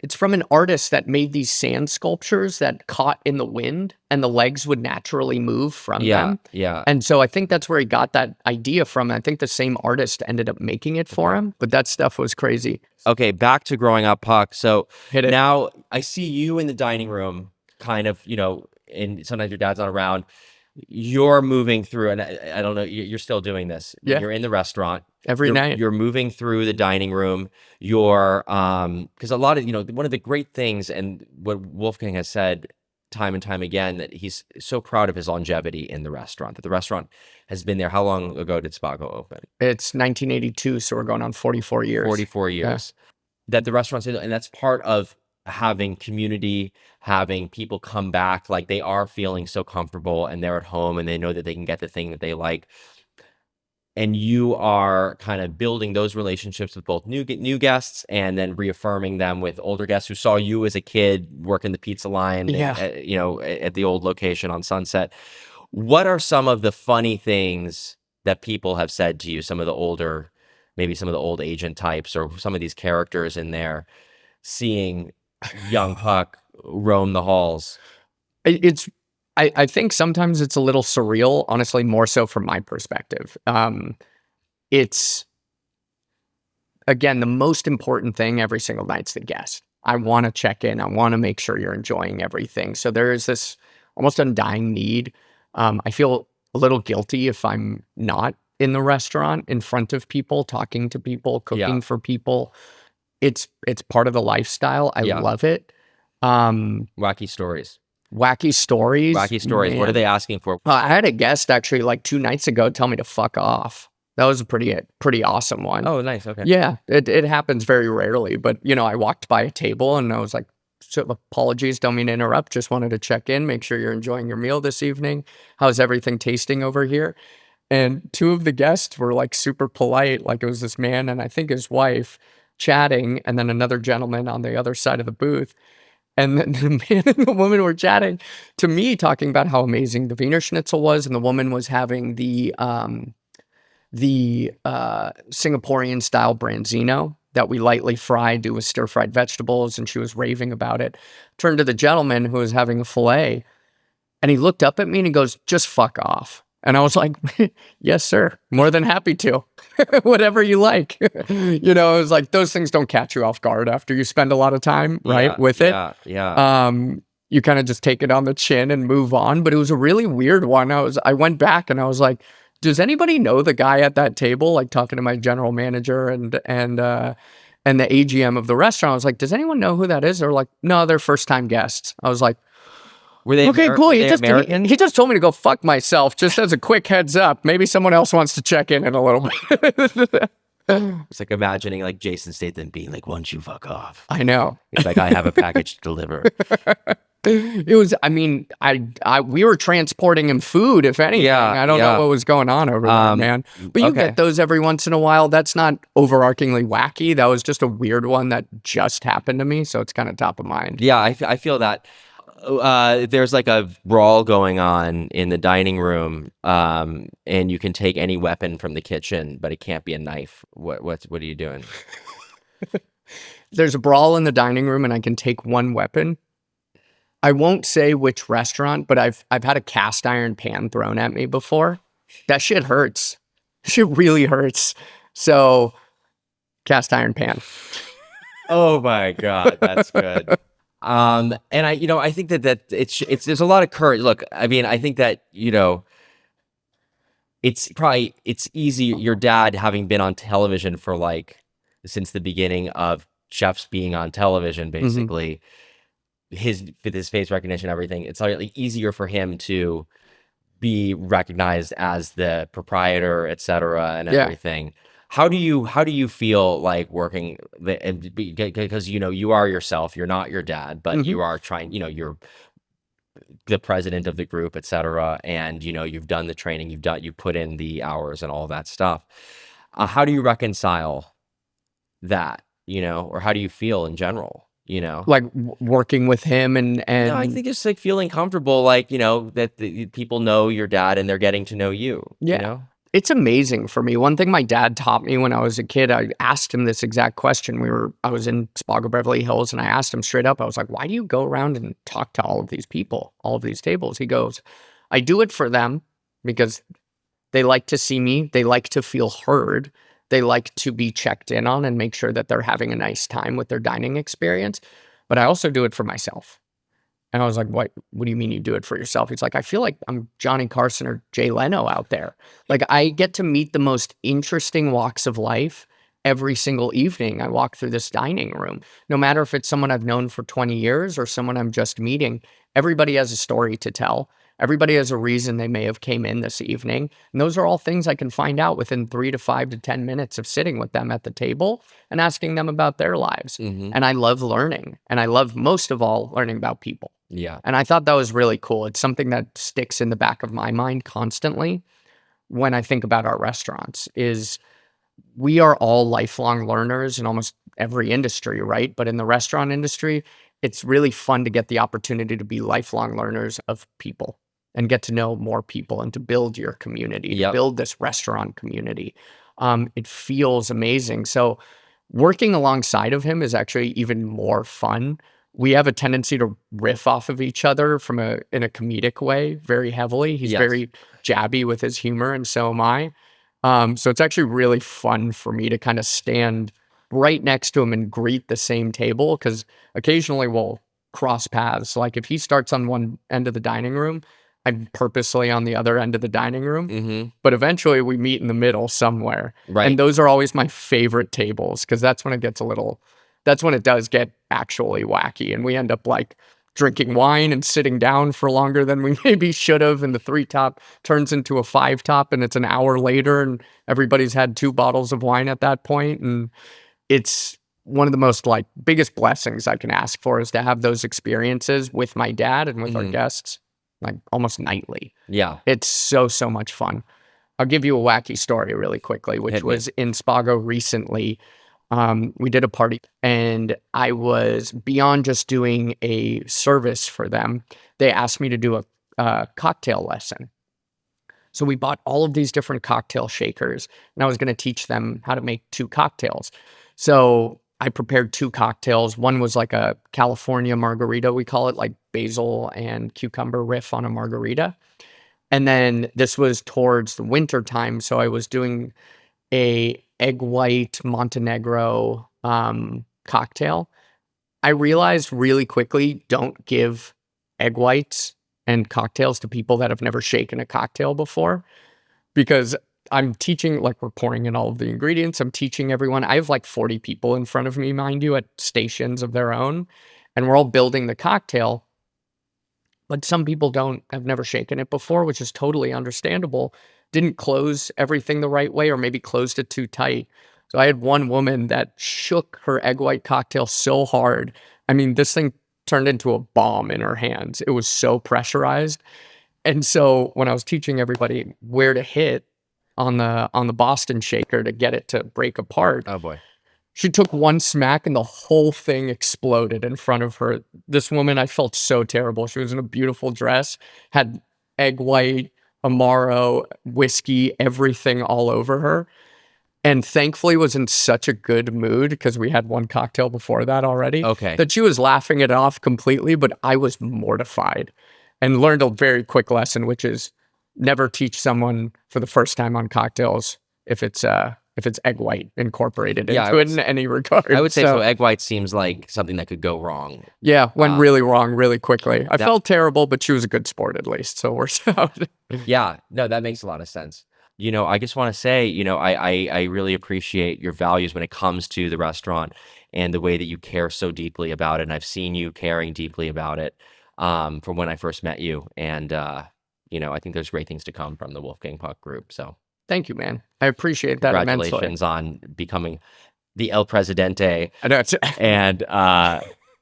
It's from an artist that made these sand sculptures that caught in the wind and the legs would naturally move from them. Yeah. And so I think that's where he got that idea from. I think the same artist ended up making it for him, but that stuff was crazy. Okay, back to growing up, Puck. So Hit it. Now I see you in the dining room, kind of, and sometimes your dad's not around. You're moving through, and I don't know, you're still doing this. Yeah. You're in the restaurant. Every night. You're moving through the dining room. You're, because a lot of, one of the great things, and what Wolfgang has said time and time again, that he's so proud of his longevity in the restaurant, that the restaurant has been there. How long ago did Spago open? It's 1982, so we're going on 44 years. 44 years. That the restaurant's, and that's part of having community, having people come back, like they are feeling so comfortable and they're at home and they know that they can get the thing that they like. And you are kind of building those relationships with both new guests and then reaffirming them with older guests who saw you as a kid working the pizza line, at the old location on Sunset. What are some of the funny things that people have said to you? Maybe some of the old agent types or some of these characters in there, seeing young Puck roam the halls. I think sometimes it's a little surreal, honestly, more so from my perspective. It's, again, the most important thing every single night's the guest. I want to check in. I want to make sure you're enjoying everything. So there is this almost undying need. I feel a little guilty if I'm not in the restaurant in front of people, talking to people, cooking for people. It's part of the lifestyle. I love it. Wacky stories. Man. What are they asking for? I had a guest actually like 2 nights ago tell me to fuck off. That was a pretty awesome one. Oh, nice. Okay. Yeah, it happens very rarely, but I walked by a table and I was like, so apologies, don't mean to interrupt. Just wanted to check in, make sure you're enjoying your meal this evening. How's everything tasting over here? And 2 of the guests were like super polite. Like it was this man and I think his wife chatting, and then another gentleman on the other side of the booth. And then the man and the woman were chatting to me, talking about how amazing the Wiener Schnitzel was, and the woman was having the Singaporean style branzino that we lightly fry, do with stir fried vegetables, and she was raving about it. Turned to the gentleman who was having a filet, and he looked up at me and he goes, "Just fuck off." And I was like, "Yes, sir. More than happy to. Whatever you like." It was like those things don't catch you off guard after you spend a lot of time, right, with it. Yeah. You kind of just take it on the chin and move on. But it was a really weird one. I went back and I was like, does anybody know the guy at that table? Like talking to my general manager and the AGM of the restaurant. I was like, does anyone know who that is? They're like, no, they're first time guests. I was like, were they okay, cool. He American? He just told me to go fuck myself, just as a quick heads up. Maybe someone else wants to check in a little bit. It's like imagining like Jason Statham being like, "Once you fuck off," I know. it's like I have a package to deliver. It was, I mean, we were transporting him food, if anything. Yeah, I don't know yeah. what was going on over there, man. But you Okay. get those every once in a while. That's not overarchingly wacky. That was just a weird one that just happened to me. So it's kind of top of mind. Yeah, I feel that. There's like a brawl going on in the dining room, and you can take any weapon from the kitchen, but it can't be a knife. What are you doing? There's a brawl in the dining room and I can take one weapon. I won't say which restaurant, but I've had a cast iron pan thrown at me before. That shit hurts. Shit really hurts. So, cast iron pan. Oh my God, that's good. And I think that it's there's a lot of courage. Look, I mean, I think that, it's easy. Your dad having been on television for like since the beginning of chefs being on television, Mhm. basically, with his face recognition, everything, it's like easier for him to be recognized as the proprietor, et cetera, and Yeah. everything. How do you feel like working because you are yourself, you're not your dad, but Mhm. you are trying, you're the president of the group, et cetera, and you've done the training, you put in the hours and all that stuff. How do you reconcile that, or how do you feel in general, Like working with him No, I and think just like feeling comfortable, like, that the people know your dad and they're getting to know you, yeah. It's amazing for me. One thing my dad taught me when I was a kid, I asked him this exact question. I was in Spago, Beverly Hills, and I asked him straight up, I was like, why do you go around and talk to all of these people, all of these tables? He goes, I do it for them because they like to see me. They like to feel heard. They like to be checked in on and make sure that they're having a nice time with their dining experience. But I also do it for myself. And I was like, what do you mean you do it for yourself? He's like, I feel like I'm Johnny Carson or Jay Leno out there. Like I get to meet the most interesting walks of life every single evening I walk through this dining room. No matter if it's someone I've known for 20 years or someone I'm just meeting, everybody has a story to tell. Everybody has a reason they may have came in this evening. And those are all things I can find out within 3 to 5 to 10 minutes of sitting with them at the table and asking them about their lives. Hmm. And I love learning. And I love most of all learning about people. Yeah. And I thought that was really cool. It's something that sticks in the back of my mind constantly when I think about our restaurants is we are all lifelong learners in almost every industry, right? But in the restaurant industry, it's really fun to get the opportunity to be lifelong learners of people and get to know more people and to build your community, to Yep. build this restaurant community. It feels amazing. So working alongside of him is actually even more fun. We have a tendency to riff off of each other in a comedic way very heavily. He's Yes. very jabby with his humor, and so am I. So it's actually really fun for me to kind of stand right next to him and greet the same table because occasionally we'll cross paths. Like if he starts on one end of the dining room, I'm purposely on the other end of the dining room. Hmm. But eventually we meet in the middle somewhere. And Right. those are always my favorite tables because that's when it does get actually wacky. And we end up like drinking wine and sitting down for longer than we maybe should have. And the 3 top turns into a 5 top and it's an hour later and everybody's had 2 bottles of wine at that point. And it's one of the most like biggest blessings I can ask for is to have those experiences with my dad and with our Hmm. guests like almost nightly. Yeah. It's so much fun. I'll give you a wacky story really quickly, which Hit me. was in Spago recently. We did a party and I was beyond just doing a service for them. They asked me to do a cocktail lesson. So we bought all of these different cocktail shakers and I was going to teach them how to make 2 cocktails. So I prepared 2 cocktails. One was like a California margarita, we call it like basil and cucumber riff on a margarita. And then this was towards the winter time. So I was doing a egg white Montenegro cocktail. I realized really quickly, don't give egg whites and cocktails to people that have never shaken a cocktail before because I'm teaching, like we're pouring in all of the ingredients. I'm teaching everyone. I have like 40 people in front of me, mind you, at stations of their own. And we're all building the cocktail. But some people have never shaken it before, which is totally understandable. Didn't close everything the right way, or maybe closed it too tight. So I had one woman that shook her egg white cocktail so hard. I mean, this thing turned into a bomb in her hands. It was so pressurized. And so when I was teaching everybody where to hit on the Boston shaker to get it to break apart, Oh boy. she took one smack and the whole thing exploded in front of her. This woman, I felt so terrible. She was in a beautiful dress, had egg white, Amaro, whiskey, everything all over her. And thankfully was in such a good mood because we had one cocktail before that already, Okay. that she was laughing it off completely, but I was mortified and learned a very quick lesson, which is never teach someone for the first time on cocktails if it's egg white incorporated Yeah, into it in any regard. I would say so. Egg white seems like something that could go wrong. Yeah, went really wrong really quickly. I that- felt terrible, but she was a good sport at least, so it works out. Yeah, no, that makes a lot of sense. I just want to say, I really appreciate your values when it comes to the restaurant and the way that you care so deeply about it. And I've seen you caring deeply about it from when I first met you. And, I think there's great things to come from the Wolfgang Puck group. So Thank you, man. I appreciate that immensely. congratulations on becoming the El Presidente. I know it's And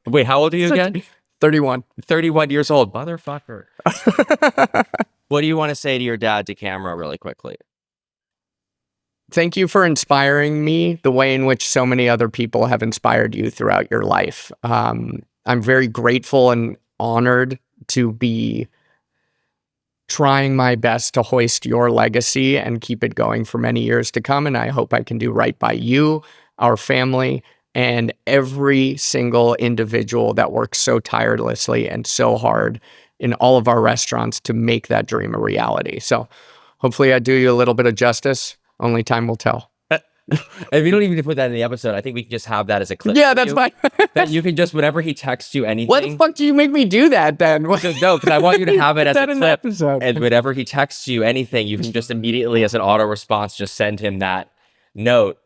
wait, how old are you again? 31. 31 years old. Motherfucker. What do you want to say to your dad to camera really quickly? Thank you for inspiring me the way in which so many other people have inspired you throughout your life. I'm very grateful and honored to be trying my best to hoist your legacy and keep it going for many years to come. And I hope I can do right by you, our family, and every single individual that works so tirelessly and so hard in all of our restaurants to make that dream a reality. So hopefully I do you a little bit of justice. Only time will tell. If you don't even need to put that in the episode, I think we can just have that as a clip. Yeah, that's fine. That you can just, whenever he texts you anything. What the fuck do you make me do that then? No, because I want you to have it as a in the clip. episode. And whenever he texts you anything, you can just immediately, as an auto response, just send him that note.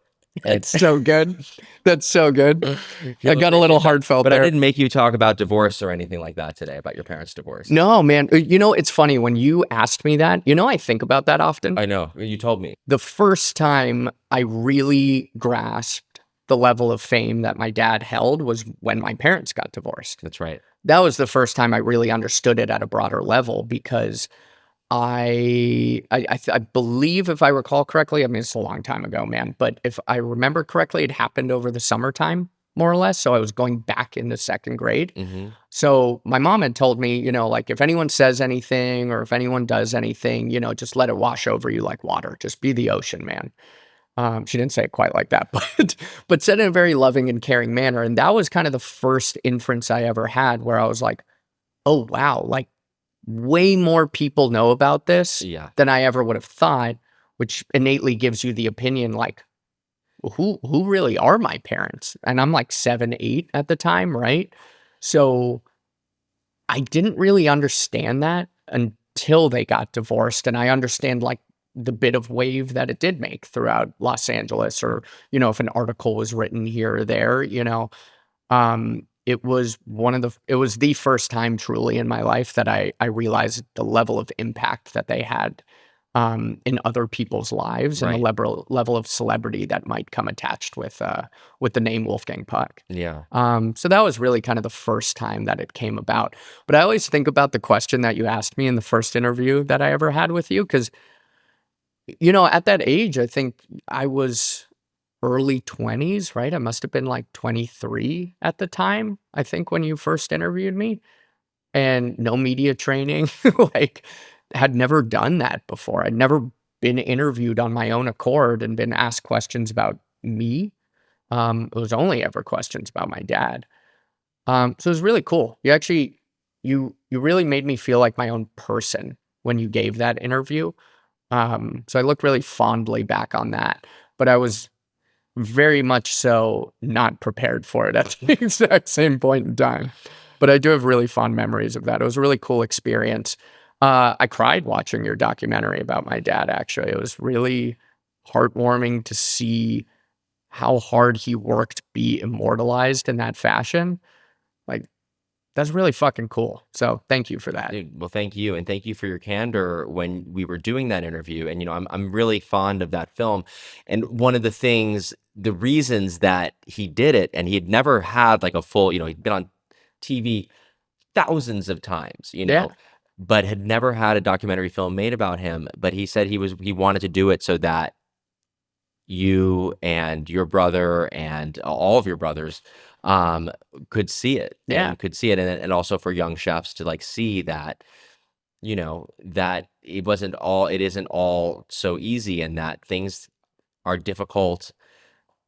That's so good. That's so good. I got a little heartfelt But there. I didn't make you talk about divorce or anything like that today, about your parents' divorce. No, man. It's funny when you asked me that, I think about that often. I know. You told me. The first time I really grasped the level of fame that my dad held was when my parents got divorced. That's right. That was the first time I really understood it at a broader level because I believe, if I recall correctly, I mean, it's a long time ago, man, but if I remember correctly, it happened over the summertime, more or less. So I was going back into second grade. Mm-hmm. So my mom had told me, like if anyone says anything or if anyone does anything, just let it wash over you like water. Just be the ocean, man. She didn't say it quite like that, but said in a very loving and caring manner. And that was kind of the first inference I ever had where I was like, oh, wow, like way more people know about this than I ever would have thought, which innately gives you the opinion like, who really are my parents? And I'm like 7, 8 at the time, right? So I didn't really understand that until they got divorced. And I understand like the bit of wave that it did make throughout Los Angeles, or, if an article was written here or there, it was the first time truly in my life that I realized the level of impact that they had in other people's lives, and the level of celebrity that might come attached with the name Wolfgang Puck. Yeah. So that was really kind of the first time that it came about. But I always think about the question that you asked me in the first interview that I ever had with you, because, at that age, I think I was early 20s, right? I must have been like 23 at the time, I think, when you first interviewed me, and no media training, like had never done that before. I'd never been interviewed on my own accord and been asked questions about me. It was only ever questions about my dad. So it was really cool. You really made me feel like my own person when you gave that interview. So I look really fondly back on that, but I was very much so not prepared for it at the exact same point in time. But I do have really fond memories of that. It was a really cool experience. I cried watching your documentary about my dad, actually. It was really heartwarming to see how hard he worked to be immortalized in that fashion. Like, that's really fucking cool. So thank you for that. Dude, well, thank you. And thank you for your candor when we were doing that interview. And, I'm really fond of that film. And one of the things the reasons that he did it, and he had never had like a full, he'd been on TV thousands of times, Yeah. but had never had a documentary film made about him. But he said he wanted to do it so that you and your brother and all of your brothers could see it, Yeah. and also for young chefs to like see that, that it isn't all so easy, and that things are difficult.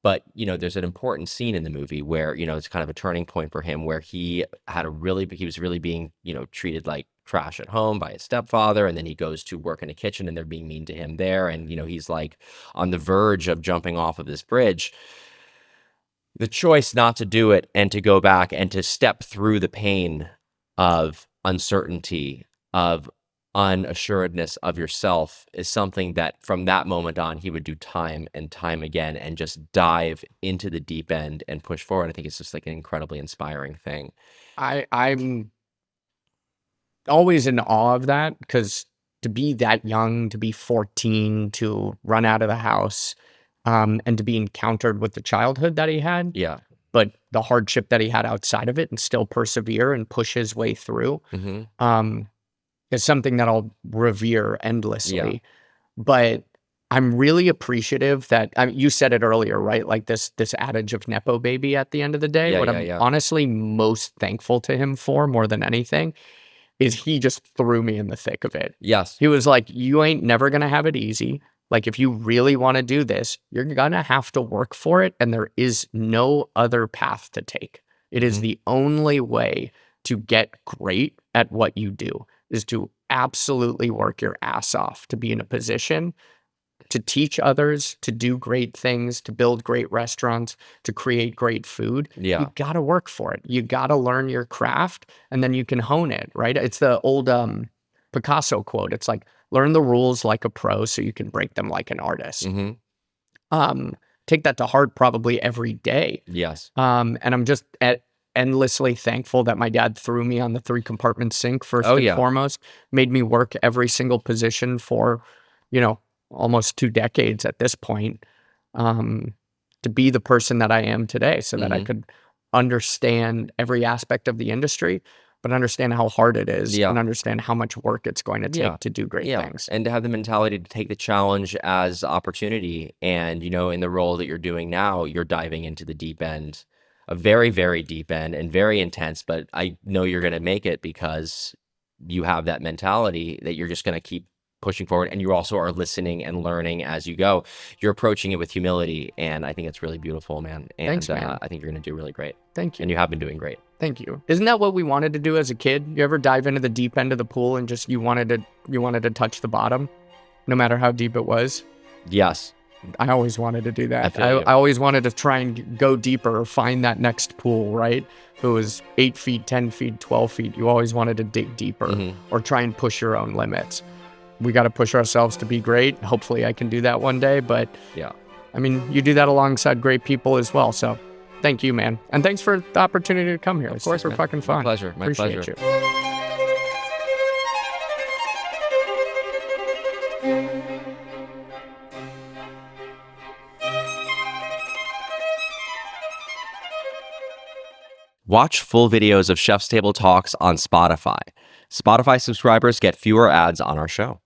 But, there's an important scene in the movie where, it's kind of a turning point for him, where he was really being, treated like trash at home by his stepfather. And then he goes to work in a kitchen and they're being mean to him there. And, he's like on the verge of jumping off of this bridge. The choice not to do it and to go back and to step through the pain of uncertainty, of unassuredness of yourself, is something that from that moment on he would do time and time again, and just dive into the deep end and push forward. I think it's just like an incredibly inspiring thing. I'm always in awe of that, because to be that young, to be 14, to run out of the house, and to be encountered with the childhood that he had, Yeah. but the hardship that he had outside of it, and still persevere and push his way through, is something that I'll revere endlessly. Yeah. But I'm really appreciative that, you said it earlier, right? Like this adage of Nepo baby at the end of the day. Yeah, What yeah, I'm yeah. honestly most thankful to him for, more than anything, is he just threw me in the thick of it. Yes. He was like, you ain't never going to have it easy. Like, if you really want to do this, you're going to have to work for it. And there is no other path to take. It is the only way to get great at what you do, is to absolutely work your ass off to be in a position to teach others, to do great things, to build great restaurants, to create great food. Yeah. You got to work for it. You got to learn your craft, and then you can hone it, right? It's the old Picasso quote. It's like, learn the rules like a pro so you can break them like an artist. Take that to heart probably every day. Yes. And I'm just endlessly thankful that my dad threw me on the 3-compartment sink first and foremost, made me work every single position for, almost 2 decades at this point, to be the person that I am today, so that I could understand every aspect of the industry, but understand how hard it is, and understand how much work it's going to take to do great things. And to have the mentality to take the challenge as opportunity. And, in the role that you're doing now, you're diving into the deep end, a very, very deep end, and very intense. But I know you're going to make it, because you have that mentality that you're just going to keep pushing forward, and you also are listening and learning as you go. You're approaching it with humility, and I think it's really beautiful, man. And Thanks, man. I think you're going to do really great. Thank you. And you have been doing great. Thank you. Isn't that what we wanted to do as a kid? You ever dive into the deep end of the pool and just you wanted to touch the bottom, no matter how deep it was? Yes. I always wanted to do that. I always wanted to try and go deeper, or find that next pool, right? If it was 8 feet, 10 feet, 12 feet, you always wanted to dig deeper, or try and push your own limits. We got to push ourselves to be great. Hopefully I can do that one day. But yeah, I mean, you do that alongside great people as well. So thank you, man. And thanks for the opportunity to come here. Of course, super fucking fun. My pleasure. My Appreciate pleasure. you. Watch full videos of Chef's Table Talks on Spotify. Spotify subscribers get fewer ads on our show.